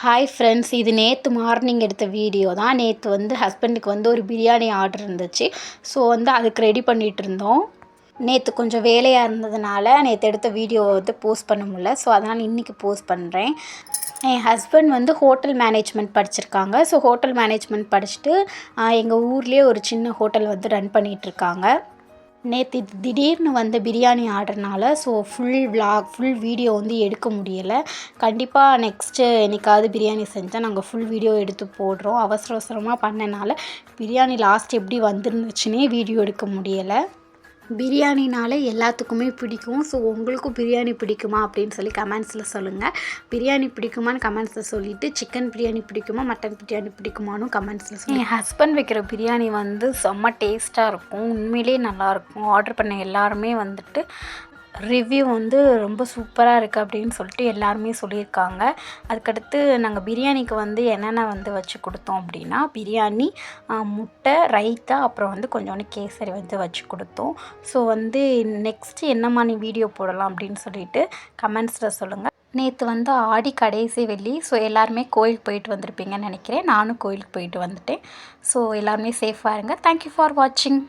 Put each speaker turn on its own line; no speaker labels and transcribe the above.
Hi friends, இது நேற்று morning எடுத்த வீடியோ தான். நேற்று ஹஸ்பண்டுக்கு ஒரு பிரியாணி ஆர்டர் இருந்துச்சு. ஸோ அதுக்கு ரெடி பண்ணிகிட்டு இருந்தோம். நேற்று கொஞ்சம் வேலையாக இருந்ததுனால நேற்று எடுத்த வீடியோ போஸ்ட் பண்ண முடியல. ஸோ அதனால் இன்றைக்கி போஸ்ட் பண்ணுறேன். என் ஹஸ்பண்ட் ஹோட்டல் மேனேஜ்மெண்ட் படிச்சிருக்காங்க. ஸோ ஹோட்டல் மேனேஜ்மெண்ட் படிச்சுட்டு எங்கள் ஊர்லேயே ஒரு சின்ன ஹோட்டல் ரன் பண்ணிகிட்ருக்காங்க. நேற்று திடீர்னு பிரியாணி ஆர்டர்னால ஸோ ஃபுல் வீடியோ எடுக்க முடியலை. கண்டிப்பாக நெக்ஸ்ட்டு என்னைக்காவது பிரியாணி செஞ்சால் நாங்கள் ஃபுல் வீடியோ எடுத்து போடுறோம். அவசரமாக பண்ணனால பிரியாணி லாஸ்ட் எப்படி வந்துருந்துச்சுன்னே வீடியோ எடுக்க முடியலை. பிரியாணினாலே எல்லாத்துக்குமே பிடிக்கும். ஸோ உங்களுக்கும் பிரியாணி பிடிக்குமா அப்படின்னு சொல்லி கமெண்ட்ஸில் சொல்லுங்கள். பிரியாணி பிடிக்குமான்னு கமெண்ட்ஸில் சொல்லிவிட்டு சிக்கன் பிரியாணி பிடிக்குமா மட்டன் பிரியாணி பிடிக்குமான்னு கமெண்ட்ஸில் சொல்லுங்கள். என் ஹஸ்பண்ட் வைக்கிற பிரியாணி செம்ம டேஸ்ட்டாக இருக்கும். உண்மையிலே நல்லாயிருக்கும். ஆர்டர் பண்ண எல்லாருமே ரிவ்யூ ரொம்ப சூப்பராக இருக்குது அப்படின்னு சொல்லிட்டு எல்லாருமே சொல்லியிருக்காங்க. அதுக்கடுத்து நாங்கள் பிரியாணிக்கு என்னென்ன வச்சு கொடுத்தோம் அப்படின்னா, பிரியாணி, முட்டை, ரைத்தா, அப்புறம் கொஞ்சோண்டு கேசரி வச்சு கொடுத்தோம். ஸோ நெக்ஸ்ட்டு என்ன மாதிரி வீடியோ போடலாம் அப்படின்னு சொல்லிட்டு கமெண்ட்ஸில் சொல்லுங்கள். நேற்று ஆடி கடைசி வெள்ளி. ஸோ எல்லாருமே கோயிலுக்கு போயிட்டு வந்திருப்பீங்கன்னு நினைக்கிறேன். நானும் கோயிலுக்கு போயிட்டு வந்துட்டேன். ஸோ எல்லாருமே சேஃபாக இருங்க. தேங்க்யூ ஃபார் வாட்சிங்.